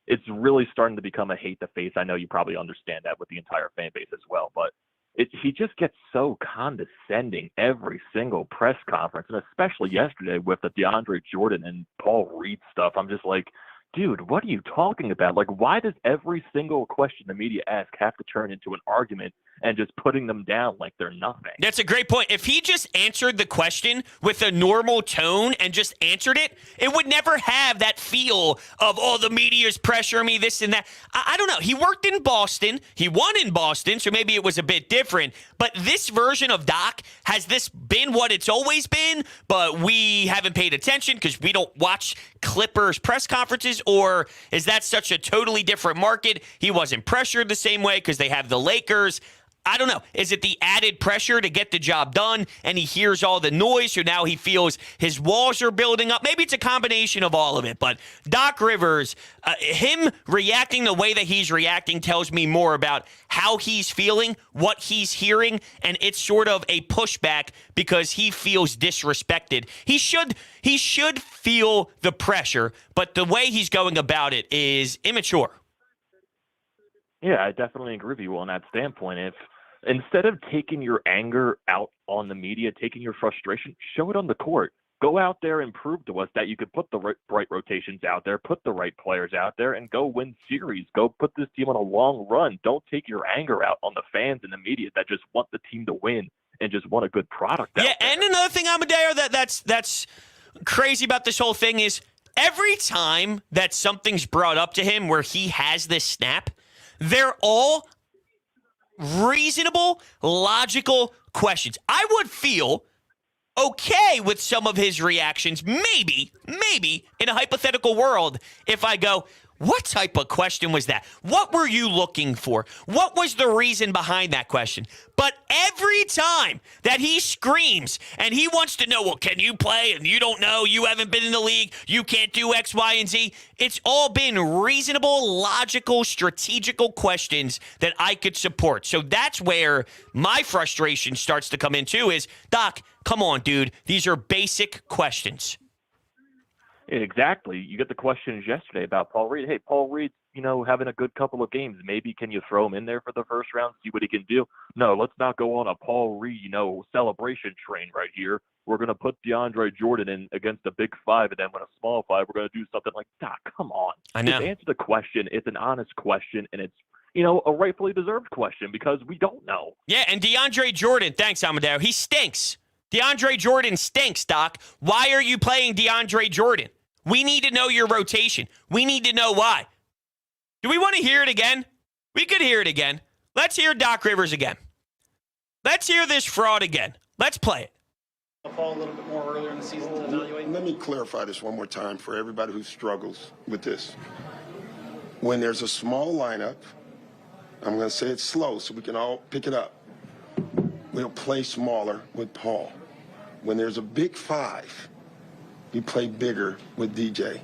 it's really starting to become a hate to face. I know you probably understand that with the entire fan base as well, but he just gets so condescending every single press conference, and especially yesterday with the DeAndre Jordan and Paul Reed stuff. I'm just like, dude, what are you talking about? Like, why does every single question the media ask have to turn into an argument and just putting them down like they're nothing? That's a great point. If he just answered the question with a normal tone and just answered it, it would never have that feel of, oh, the media's pressuring me, this and that. I don't know. He worked in Boston. He won in Boston, so maybe it was a bit different. But this version of Doc, has this been what it's always been, but we haven't paid attention because we don't watch Clippers press conferences? Or is that such a totally different market? He wasn't pressured the same way because they have the Lakers. I don't know. Is it the added pressure to get the job done and he hears all the noise, so now he feels his walls are building up? Maybe it's a combination of all of it. But Doc Rivers, him reacting the way that he's reacting tells me more about how he's feeling, what he's hearing, and it's sort of a pushback because he feels disrespected. He should feel the pressure, but the way he's going about it is immature. Yeah, I definitely agree with you on that standpoint. If instead of taking your anger out on the media, taking your frustration, show it on the court. Go out there and prove to us that you could put the right rotations out there, put the right players out there, and go win series. Go put this team on a long run. Don't take your anger out on the fans and the media that just want the team to win and just want a good product out there. And another thing, Amadeo, that's crazy about this whole thing is every time that something's brought up to him where he has this snap, they're all reasonable, logical questions. I would feel okay with some of his reactions, maybe in a hypothetical world, if I go, what type of question was that? What were you looking for? What was the reason behind that question? But every time that he screams and he wants to know, well, can you play? And you don't know, you haven't been in the league, you can't do X, Y, and Z. It's all been reasonable, logical, strategical questions that I could support. So that's where my frustration starts to come in too is, Doc, come on, dude. These are basic questions. Exactly. You get the questions yesterday about Paul Reed. Hey, Paul Reed's, having a good couple of games. Maybe can you throw him in there for the first round, see what he can do? No, let's not go on a Paul Reed, celebration train right here. We're going to put DeAndre Jordan in against a big five, and then when a small five, we're going to do something like, Doc, come on. I know. Just answer the question. It's an honest question, and it's, a rightfully deserved question because we don't know. Yeah, and DeAndre Jordan, thanks, Amadeo. He stinks. DeAndre Jordan stinks, Doc. Why are you playing DeAndre Jordan? We need to know your rotation. We need to know why. Do we want to hear it again? We could hear it again. Let's hear Doc Rivers again. Let's hear this fraud again. Let's play it. Fall a little bit more earlier in the season to evaluate. Let me clarify this one more time for everybody who struggles with this. When there's a small lineup, I'm going to say it slow so we can all pick it up. We'll play smaller with Paul. When there's a big five, you play bigger with DJ.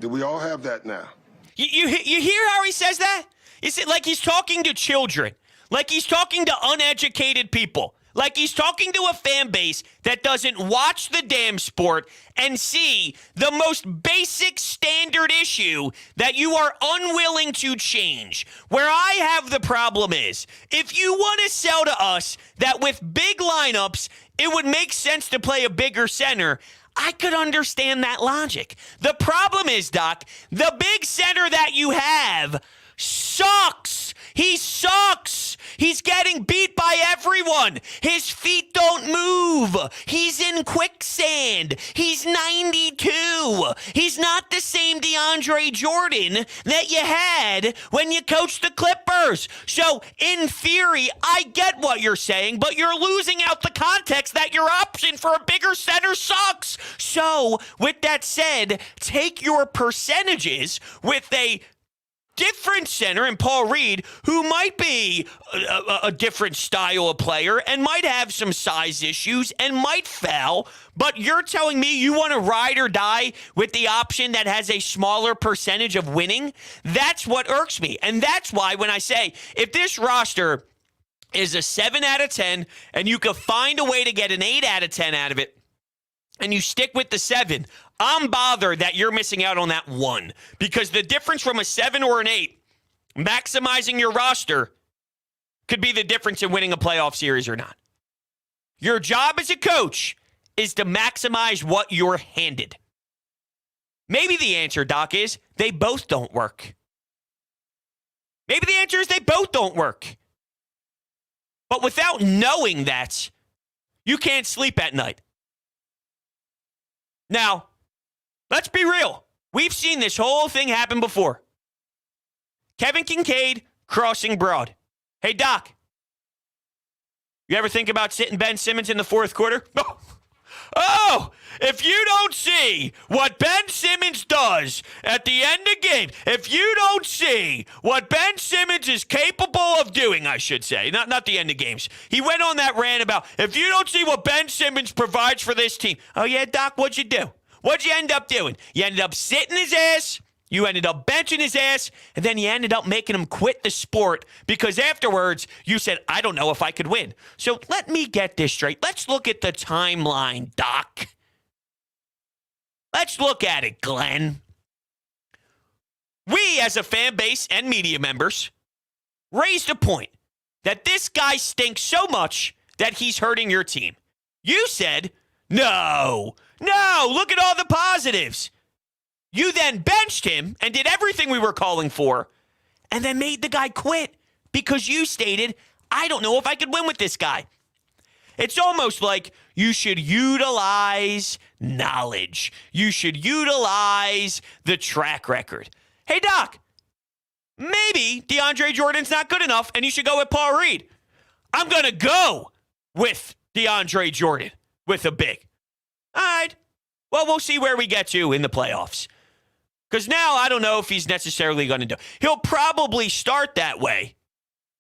Do we all have that now? You hear how he says that? Is it like he's talking to children? Like he's talking to uneducated people? Like he's talking to a fan base that doesn't watch the damn sport and see the most basic standard issue that you are unwilling to change? Where I have the problem is, if you want to sell to us that with big lineups, it would make sense to play a bigger center, I could understand that logic. The problem is, Doc, the big center that you have sucks. He sucks. He's getting beat by everyone. His feet don't move. He's in quicksand. He's 92. He's not the same DeAndre Jordan that you had when you coached the Clippers. So, in theory, I get what you're saying, but you're losing out the context that your option for a bigger center sucks. So, with that said, take your percentages with a different center in Paul Reed, who might be a different style of player and might have some size issues and might foul, but you're telling me you want to ride or die with the option that has a smaller percentage of winning? That's what irks me. And that's why when I say, if this roster is a 7 out of 10 and you can find a way to get an 8 out of 10 out of it, and you stick with the 7, I'm bothered that you're missing out on that 1. Because the difference from a 7 or an 8, maximizing your roster, could be the difference in winning a playoff series or not. Your job as a coach is to maximize what you're handed. Maybe the answer, Doc, is they both don't work. Maybe the answer is they both don't work. But without knowing that, you can't sleep at night. Now, let's be real. We've seen this whole thing happen before. Kevin Kincaid crossing broad. Hey, Doc, you ever think about sitting Ben Simmons in the fourth quarter? Oh, if you don't see what Ben Simmons does at the end of games, if you don't see what Ben Simmons is capable of doing, I should say, not the end of games. He went on that rant about, if you don't see what Ben Simmons provides for this team. Oh, yeah, Doc, what'd you do? What'd you end up doing? You ended up sitting his ass. You ended up benching his ass, and then you ended up making him quit the sport because afterwards you said, I don't know if I could win. So let me get this straight. Let's look at the timeline, Doc. Let's look at it, Glenn. We, as a fan base and media members, raised a point that this guy stinks so much that he's hurting your team. You said, no, look at all the positives. You then benched him and did everything we were calling for and then made the guy quit because you stated, I don't know if I could win with this guy. It's almost like you should utilize knowledge. You should utilize the track record. Hey, Doc, maybe DeAndre Jordan's not good enough and you should go with Paul Reed. I'm going to go with DeAndre Jordan with a big. All right. Well, we'll see where we get to in the playoffs. Because now I don't know if he's necessarily going to do. He'll probably start that way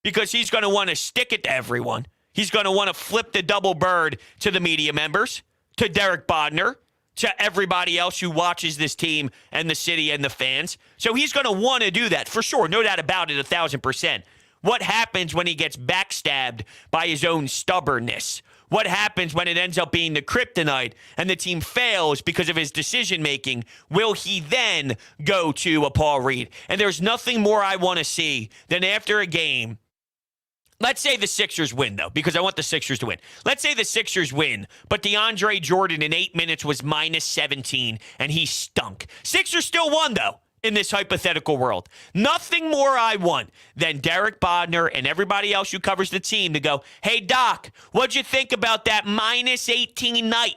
because he's going to want to stick it to everyone. He's going to want to flip the double bird to the media members, to Derek Bodner, to everybody else who watches this team and the city and the fans. So he's going to want to do that for sure. No doubt about it, 1,000%. What happens when he gets backstabbed by his own stubbornness? What happens when it ends up being the kryptonite and the team fails because of his decision-making? Will he then go to a Paul Reed? And there's nothing more I want to see than after a game. Let's say the Sixers win, though, because I want the Sixers to win. Let's say the Sixers win, but DeAndre Jordan in 8 minutes was minus 17, and he stunk. Sixers still won, though. In this hypothetical world. Nothing more I want than Derek Bodner and everybody else who covers the team to go, hey, Doc, what'd you think about that minus 18 night?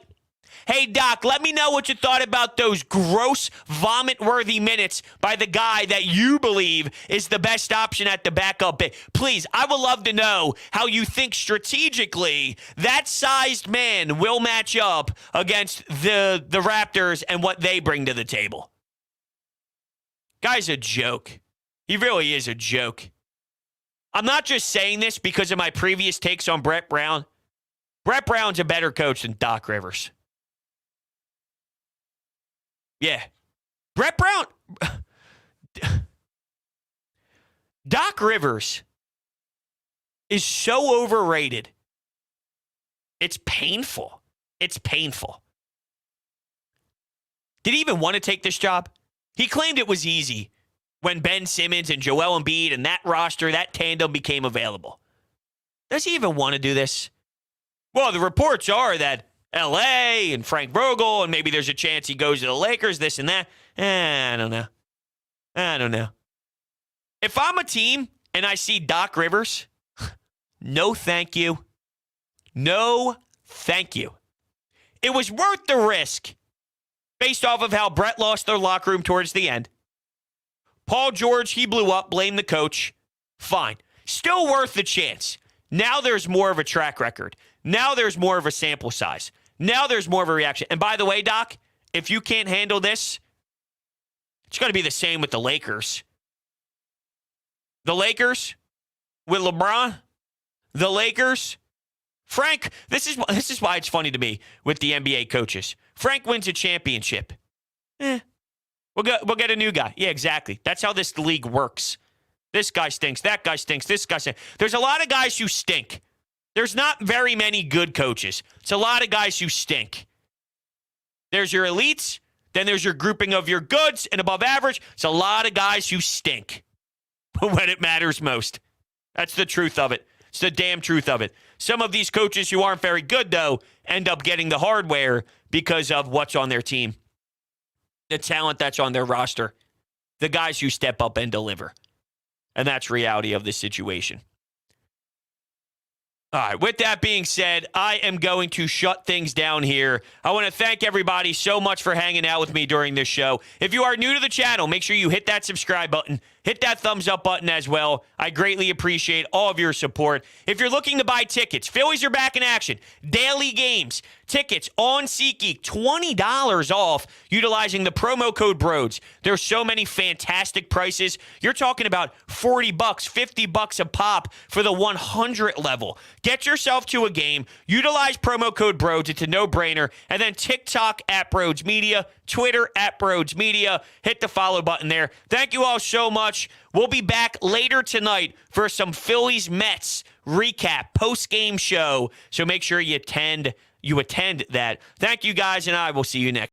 Hey, Doc, let me know what you thought about those gross, vomit-worthy minutes by the guy that you believe is the best option at the backup. Please, I would love to know how you think strategically that sized man will match up against the Raptors and what they bring to the table. Guy's a joke. He really is a joke. I'm not just saying this because of my previous takes on Brett Brown. Brett Brown's a better coach than Doc Rivers. Yeah. Brett Brown. Doc Rivers is so overrated. It's painful. It's painful. Did he even want to take this job? He claimed it was easy when Ben Simmons and Joel Embiid and that roster, that tandem became available. Does he even want to do this? Well, the reports are that L.A. and Frank Vogel, and maybe there's a chance he goes to the Lakers, this and that. I don't know. If I'm a team and I see Doc Rivers, no thank you. No thank you. It was worth the risk. Based off of how Brett lost their locker room towards the end. Paul George, he blew up, blamed the coach. Fine. Still worth the chance. Now there's more of a track record. Now there's more of a sample size. Now there's more of a reaction. And by the way, Doc, if you can't handle this, it's going to be the same with the Lakers. The Lakers with LeBron. The Lakers. Frank, this is why it's funny to me with the NBA coaches. Frank wins a championship. We'll get a new guy. Yeah, exactly. That's how this league works. This guy stinks. That guy stinks. This guy stinks. There's a lot of guys who stink. There's not very many good coaches. It's a lot of guys who stink. There's your elites. Then there's your grouping of your goods and above average. It's a lot of guys who stink when it matters most. That's the truth of it. It's the damn truth of it. Some of these coaches who aren't very good, though, end up getting the hardware because of what's on their team. the talent that's on their roster, the guys who step up and deliver. And that's reality of the situation. All right, with that being said, I am going to shut things down here. I want to thank everybody so much for hanging out with me during this show. If you are new to the channel, make sure you hit that subscribe button. Hit that thumbs up button as well. I greatly appreciate all of your support. If you're looking to buy tickets, Phillies are back in action. Daily games. Tickets on SeatGeek, $20 off utilizing the promo code BROADS. There's so many fantastic prices. You're talking about $40, $50 a pop for the 100 level. Get yourself to a game. Utilize promo code BROADS. It's a no-brainer. And then TikTok at Broads Media, Twitter at Broads Media. Hit the follow button there. Thank you all so much. We'll be back later tonight for some Phillies Mets recap post-game show. So make sure you attend that. Thank you guys, and I will see you next.